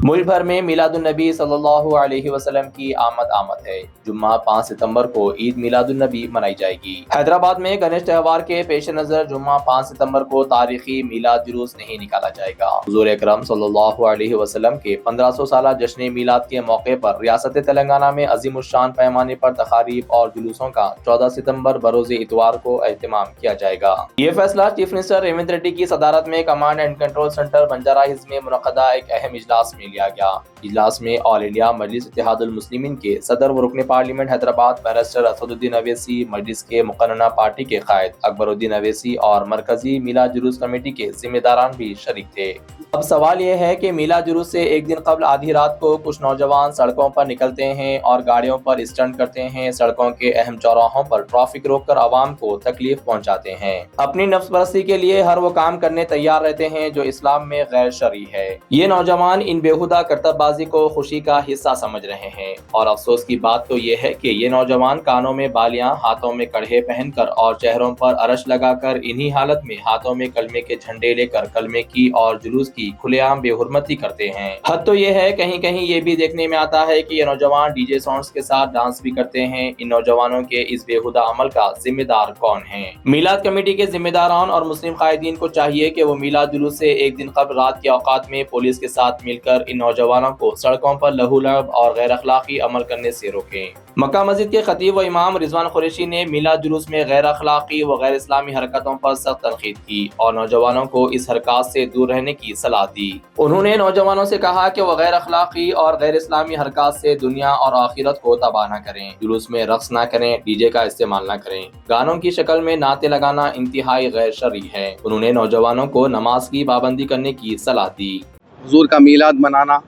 मुल्क भर में मिलादुन्नबी सल्लल्लाहु अलैहि वसल्लम की आमद है। जुम्मा 5 सितंबर को ईद मिलादुन्नबी मनाई जाएगी। हैदराबाद में गणेश त्यौहार के पेश नजर जुम्मा 5 सितंबर को तारीखी मिलाद जुलूस नहीं निकाला जाएगा। हुजूर अकरम सल्लल्लाहु अलैहि वसल्लम के 1500 साल जश्न मिलाद के मौके पर रियासत तेलंगाना में अजीमुश्शान पैमाने पर तकारीब और जुलूसों का 14 सितंबर बरोज इतवार को एहतमाम किया जाएगा। ये फैसला चीफ मिनिस्टर रेवंत रेड्डी की सदारत में command and control centre Banjara hills में मुनक़दा एक अहम इजलास में लिया गया। इजलास में ऑल इंडिया मजलिस इत्तेहादुल मुस्लिमीन के सदर व रुकन पार्लियामेंट हैदराबाद बैरिस्टर असदुद्दीन अवैसी, मजलिस के मुकर्रना पार्टी के कायद अकबरुद्दीन अवैसी और मरकजी मिलाद जुलूस कमेटी के जिम्मेदारान भी शरीक थे। अब सवाल यह है कि मिलाद जुलूस से एक दिन कबल आधी रात को कुछ नौजवान सड़कों पर निकलते हैं और गाड़ियों पर स्टंट करते हैं। सड़कों के अहम चौराहों पर ट्रैफिक रोककर आवाम को तकलीफ पहुंचाते हैं। अपनी नफ्स परस्ती के लिए हर वो काम करने तैयार रहते हैं जो इस्लाम में गैर शरई है। ये नौजवान इन बेहुदा करतबबाजी को खुशी का हिस्सा समझ रहे हैं और अफसोस की बात तो ये है कि ये नौजवान कानों में बालियां, हाथों में कड़े पहनकर और चेहरों पर अरश लगाकर इन्हीं हालत में हाथों में कलमे के झंडे लेकर कलमे की और जुलूस की खुलेआम बेहुरमती करते हैं। हद तो ये है, कहीं कहीं ये भी देखने में आता है कि ये नौजवान डीजे साउंड्स के साथ डांस भी करते हैं। इन नौजवानों के इस बेहुदा अमल का जिम्मेदार कौन है? मिलाद कमेटी के जिम्मेदारान और मुस्लिम कायदीन को चाहिए कि वो मिलाद जुलूस से एक दिन कबल रात के औकात में पुलिस के साथ मिलकर इन नौजवानों को सड़कों पर लहूलुअब और गैर अखलाकी अमल करने से रोकें। मक्का मस्जिद के खतीब व इमाम रिजवान कुरैशी ने मिलाद जुलूस में गैर अखलाकी व गैर इस्लामी हरकतों पर सख्त तनकीद की और नौजवानों को इस हरकत से दूर रहने की सलाह दी। उन्होंने नौजवानों से कहा कि वह गैर अखलाकी और गैर इस्लामी हरकत से दुनिया और आखिरत को तबाह न करें। जुलूस में रक्स न करें, डीजे का इस्तेमाल न करें। गानों की शक्ल में नाते लगाना इंतहाई गैर शरई है। उन्होंने नौजवानों को नमाज की पाबंदी करने की सलाह दी। हुजूर का मीलाद मनाना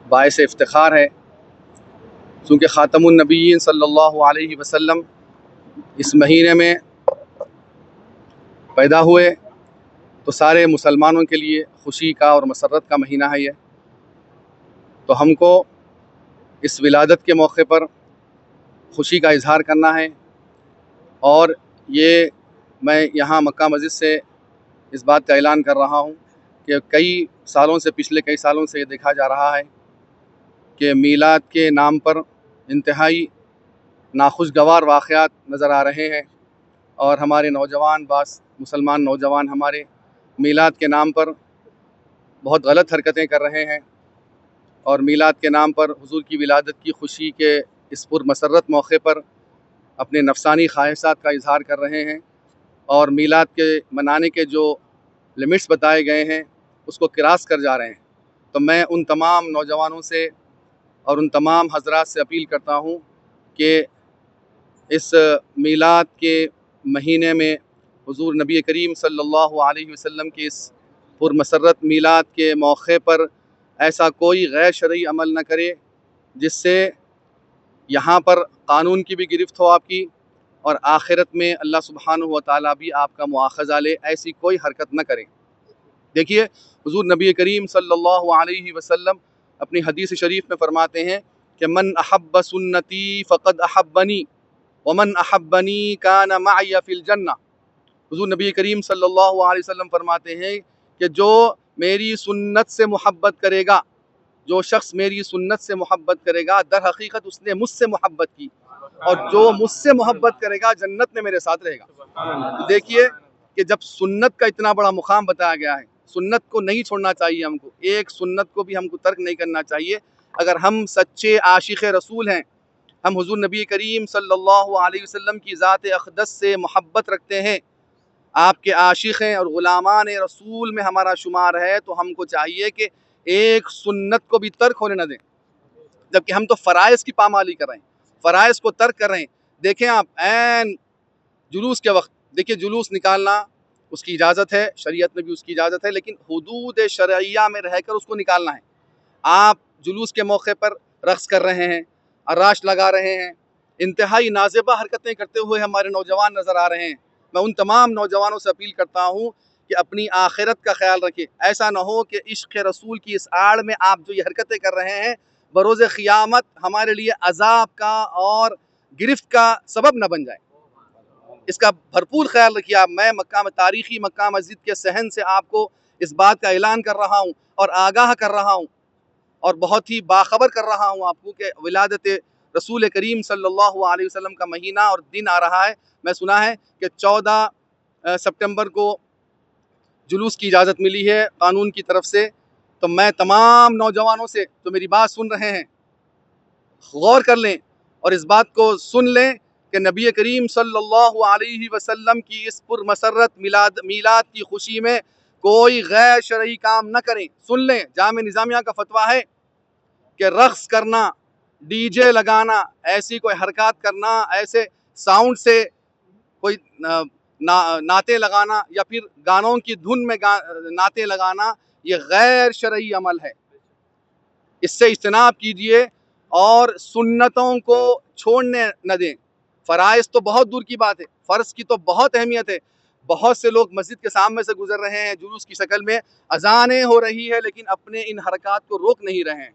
बाइस इफ्तिखार है, क्योंकि ख़ातमुन नबिय्यीन सल्लल्लाहु अलैहि वसल्लम इस महीने में पैदा हुए, तो सारे मुसलमानों के लिए खुशी का और मसरत का महीना है ये। तो हमको इस विलादत के मौके पर खुशी का इजहार करना है। और ये मैं यहाँ मक्का मस्जिद से इस बात का ऐलान कर रहा हूँ कि पिछले कई सालों से ये देखा जा रहा है कि मीलाद के नाम पर इंतहाई नाखुशगवार वाक़यात नज़र आ रहे हैं और हमारे नौजवान मुसलमान नौजवान हमारे मीलाद के नाम पर बहुत गलत हरकतें कर रहे हैं और मीलाद के नाम पर हुजूर की विलादत की खुशी के इस पुरमसरत मौके पर अपने नफसानी ख्वाहिशात का इजहार कर रहे हैं और मीलाद के मनाने के जो लिमिट्स बताए गए हैं उसको क्रॉस कर जा रहे हैं। तो मैं उन तमाम नौजवानों से और उन तमाम हजरात से अपील करता हूँ कि इस मीलाद के महीने में हुजूर नबी करीम सल्लल्लाहु अलैहि वसल्लम के इस पुरमसरत मीलाद के मौके पर ऐसा कोई गैर शरई अमल न करे जिससे यहाँ पर कानून की भी गिरफ्त हो आपकी और आखिरत में अल्लाह सुब्हानहु व तआला भी आपका मुआखज़ा ले। ऐसी कोई हरकत न करें। देखिए, हुजूर नबी करीम सल्लल्लाहु अलैहि वसल्लम अपनी हदीस शरीफ में फरमाते हैं कि मन अहब्ब सुन्नती फ़क़द अहब्बनी व मन अहब्बनी कान मअय फ़िल जन्नह। हुजूर नबी करीम सल्लल्लाहु अलैहि वसल्लम फरमाते हैं कि जो मेरी सुन्नत से मोहब्बत करेगा, जो शख्स मेरी सुन्नत से मोहब्बत करेगा, दर हकीकत उसने मुझसे मोहब्बत की और जो मुझसे मोहब्बत करेगा जन्नत में मेरे साथ रहेगा। देखिए कि जब सुन्नत का इतना बड़ा मुकाम बताया गया है, सुन्नत को नहीं छोड़ना चाहिए हमको, एक सुन्नत को भी हमको तर्क नहीं करना चाहिए। अगर हम सच्चे आशिक़ रसूल हैं, हम हुजूर नबी करीम सल्लल्लाहु अलैहि वसल्लम की ज़ात अक़दस से मोहब्बत रखते हैं, आपके आशिक़ हैं और ग़ुलामान रसूल में हमारा शुमार है, तो हमको चाहिए कि एक सुन्नत को भी तर्क होने न दें। जबकि हम तो फ़राइज़ की पामाली कर रहे हैं, फ़राइज़ को तर्क कर रहे हैं। देखें आप, ऐन जुलूस के वक्त देखिए, जुलूस निकालना उसकी इजाज़त है, शरीयत में भी उसकी इजाज़त है, लेकिन हुदूद शरइया में रहकर उसको निकालना है। आप जुलूस के मौके पर रक़्स कर रहे हैं, अर्राश लगा रहे हैं, इंतहाई नाज़ेबा हरकतें करते हुए हमारे नौजवान नज़र आ रहे हैं। मैं उन तमाम नौजवानों से अपील करता हूँ कि अपनी आखिरत का ख्याल रखें। ऐसा न हो कि इश्क़ रसूल की इस आड़ में आप जो ये हरकतें कर रहे हैं, बरोज़ क़ियामत हमारे लिए अज़ाब का और गिरफ्त का सबब न बन जाए। इसका भरपूर ख्याल रखिए आप। मैं तारीख़ी मक्का मस्जिद के सहन से आपको इस बात का ऐलान कर रहा हूँ और आगाह कर रहा हूँ और बहुत ही बाखबर कर रहा हूँ आपको कि विलादत रसूल करीम सल्लल्लाहु अलैहि वसल्लम का महीना और दिन आ रहा है। मैं सुना है कि 14 सितंबर को जुलूस की इजाज़त मिली है कानून की तरफ से। तो मैं तमाम नौजवानों से जो मेरी बात सुन रहे हैं गौर कर लें और इस बात को सुन लें कि नबी करीम सल्लल्लाहु अलैहि वसल्लम की इस पुरमसरत मीलाद की खुशी में कोई गैर शरई काम न करें। सुन लें, जामे निज़ामिया का फतवा है कि रक़्स करना, डीजे लगाना, ऐसी कोई हरकत करना, ऐसे साउंड से कोई नाते लगाना या फिर गानों की धुन में नाते लगाना, ये गैर शरई अमल है। इससे इज्तनाब कीजिए और सुन्नतों को छोड़ने न दें। फ़राइज़ तो बहुत दूर की बात है, फ़र्ज़ की तो बहुत अहमियत है। बहुत से लोग मस्जिद के सामने से गुजर रहे हैं, जुलूस की शक्ल में अजानें हो रही है, लेकिन अपने इन हरकत को रोक नहीं रहे हैं।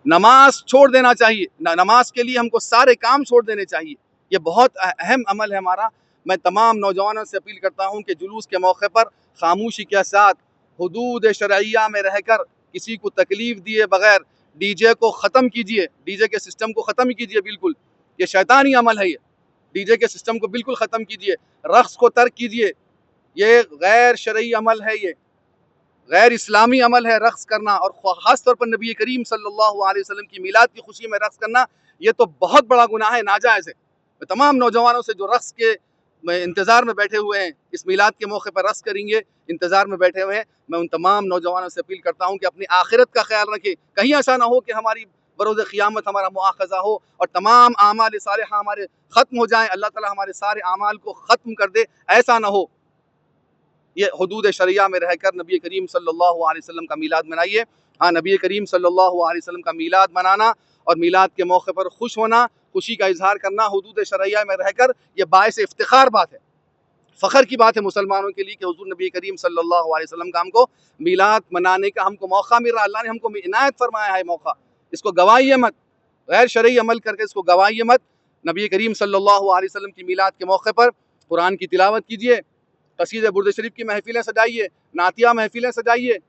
नमाज छोड़ देना चाहिए, नमाज के लिए हमको सारे काम छोड़ देने चाहिए। ये बहुत अहम अमल है हमारा। मैं तमाम नौजवानों से अपील करता हूँ कि जुलूस के मौके पर खामोशी के साथ हुदूद शरइया में रहकर किसी को तकलीफ़ दिए बगैर डीजे को ख़त्म कीजिए, डीजे के सिस्टम को ख़त्म कीजिए। बिल्कुल ये शैतानी अमल है, ये डीजे के सिस्टम को बिल्कुल ख़त्म कीजिए। रक़्स को तर्क कीजिए, ये गैर शरई अमल है, ये गैर इस्लामी अमल है रक़्स करना। और ख़ास तौर पर नबी करीम सल्लल्लाहु अलैहि वसल्लम की मीलाद की खुशी में रक़्स करना, ये तो बहुत बड़ा गुनाह है, नाजायज़ है। मैं तमाम नौजवानों से जो रक़्स के इंतज़ार में बैठे हुए हैं, इस मीलाद के मौके पर रक़्स करेंगे, इंतज़ार में बैठे हुए हैं, मैं उन तमाम नौजवानों से अपील करता हूँ कि अपनी आखिरत का ख्याल रखें। कहीं ऐसा ना हो कि हमारी बरोज़ क़ियामत हमारा मुआख़ज़ा हो और तमाम आमाल सालिहा हमारे ख़त्म हो जाएँ, अल्लाह ताला हमारे सारे आमाल को ख़त्म कर दे, ऐसा ना हो। ये हुदूद शरिया में रहकर नबी करीम सल्लल्लाहु अलैहि वसल्लम का मीलाद मनाइए। हाँ, नबी करीम सल्लल्लाहु अलैहि वसल्लम का मीलाद मनाना और मीलाद के मौके पर खुश होना, खुशी का इजहार करना हुदूद शरिया में रहकर, ये बाइस इफ्तिखार बात है, फ़ख्र की बात है मुसलमानों के लिए कि हुज़ूर नबी करीम सल्लल्लाहु अलैहि वसल्लम का हमको मीलाद मनाने का हमको मौका मिल रहा है। अल्लाह ने हमको इनायत फरमाया है मौका, इसको गवाइए मत, गैर शरई अमल करके इसको गवाइए मत। नबी करीम सल्लल्लाहु अलैहि वसल्लम की मीलाद के मौके पर कुरान की तिलावत कीजिए, कसीदे बुर्द शरीफ की महफ़िलें सजाइए, नातिया महफ़िलें सजाइए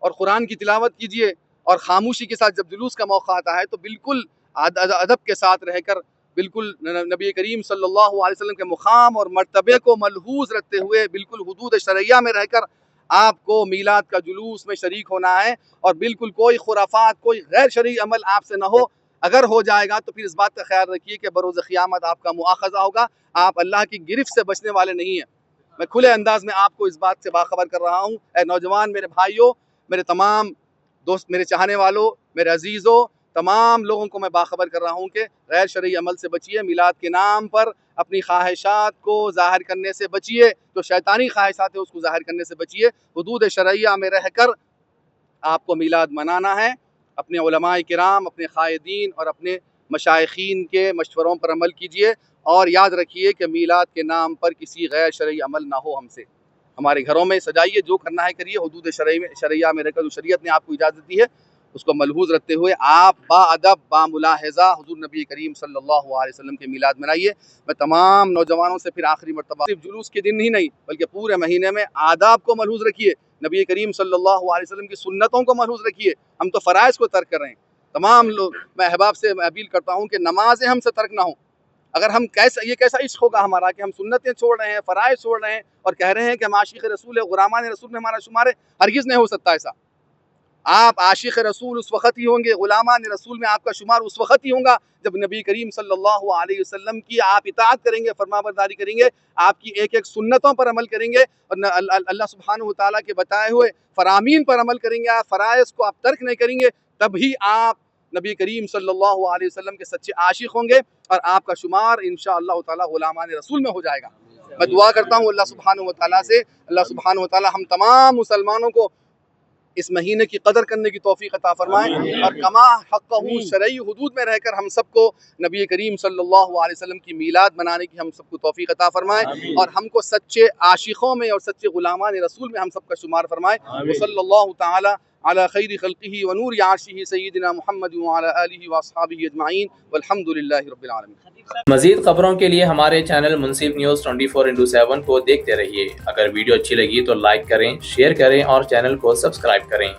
और कुरान की तिलावत कीजिए। और ख़ामोशी के साथ जब जुलूस का मौका आता है तो बिल्कुल अदब के साथ रहकर बिल्कुल नबी करीम सल्लल्लाहु अलैहि वसल्लम के मुकाम और मर्तबे को मलहूज़ रखते हुए बिल्कुल हुदूद शरइया में रहकर आपको मीलाद का जुलूस में शरीक होना है। और बिल्कुल कोई खुराफात, कोई गैर शरई अमल आपसे न हो। अगर हो जाएगा तो फिर इस बात का ख्याल रखिए कि बरोज़ क़ियामत आपका मुआख़ज़ा होगा, आप अल्लाह की गिरफ्त से बचने वाले नहीं हैं। मैं खुले अंदाज में आपको इस बात से बाखबर कर रहा हूँ। ऐ नौजवान, मेरे भाइयों, मेरे तमाम दोस्त, मेरे चाहने वालों, मेरे अजीज़ों, तमाम लोगों को मैं बाखबर कर रहा हूँ कि गैर शरई अमल से बचिए। मीलाद के नाम पर अपनी ख्वाहिशात को ज़ाहिर करने से बचिए, जो शैतानी ख्वाहिशात है उसको ज़ाहिर करने से बचिए। हुदूद शरइया में रहकर आपको मीलाद मनाना है। अपने उलमाए किराम, अपने क़ायदीन और अपने मशाइखीन के मशवरों पर अमल कीजिए और याद रखिए कि मीलाद के नाम पर किसी गैर शरई अमल ना हो हमसे। हमारे घरों में सजाइए, जो करना है करिए, हुदूद शरइया में रहकर जो शरीयत ने आपको इजाज़त दी है उसको मलहूज़ रखते हुए आप बाअदब बामुलाहिज़ा हुज़ूर नबी करीम सल्लल्लाहु अलैहि वसल्लम के मीलाद मनाइए। मैं तमाम नौजवानों से फिर आखिरी मरतबा, सिर्फ जुलूस के दिन ही नहीं बल्कि पूरे महीने में आदाब को मलहूज़ रखिए, नबी करीम सल्लल्लाहु अलैहि वसल्लम की सुन्नतों को मलहूज़ रखिए। हम तो फ़राइज़ को तर्क कर रहे हैं। तमाम लोग, मैं अहबाब से अपील करता हूँ कि नमाज़ें हमसे तर्क ना हो। अगर हम कैसा इश्क होगा हमारा कि हम सुन्नतें छोड़ रहे हैं, फ़राइज़ छोड़ रहे हैं और कह रहे हैं कि हम आशिक़ रसूल है, ग़ुलामान रसूल में हमारा शुमार है। हरगिज़ नहीं हो सकता ऐसा। आप आशिक़ रसूल उस वक़्त ही होंगे, ग़ुलामान रसूल में आपका शुमार उस वक़्त ही होगा जब नबी करीम सल्लल्लाहु अलैहि वसल्लम की आप इताअत करेंगे, फरमाबरदारी करेंगे, आपकी एक एक सुन्नतों पर अमल करेंगे और अल्लाह सुब्हानहु व तआला के बताए हुए फ़रामीन पर अमल करेंगे। आप फ़राइज़ को आप तर्क नहीं करेंगे, तभी आप नबी करीम सल्लल्लाहु अलैहि वसल्लम के सच्चे आशिक़ होंगे और आपका शुमार इंशाअल्लाह ताला ग़ुलामान रसूल में हो जाएगा। मैं दुआ करता हूँ अल्लाह सुब्हानहु व तआला से, अल्लाह सुब्हानहु व तआला हम तमाम मुसलमानों को इस महीने की कदर करने की तौफीक अता फरमाए और कमा हक़्क़हू शरई हुदूद में रहकर हम सबको नबी करीम सल्लल्लाहु अलैहि वसल्लम की मीलाद मनाने की हम सबको तौफीक अता फरमाए और हमको सच्चे आशिक़ों में और सच्चे ग़ुलामान रसूल में हम सबका शुमार फरमाए। सल्लल्लाहु तआला अला खैरि खल्क़िही व नूरि अर्शिही सय्यिदिना मुहम्मद व अला आलिहि व अस्हाबिही अजमाइन वल्हम्दुलिल्लाहि रब्बिल आलमीन। मज़ीद खबरों के लिए हमारे चैनल मुनसिफ न्यूज़ 24/7 को देखते रहिए। अगर वीडियो अच्छी लगी तो लाइक करें, शेयर करें और चैनल को सब्सक्राइब करें।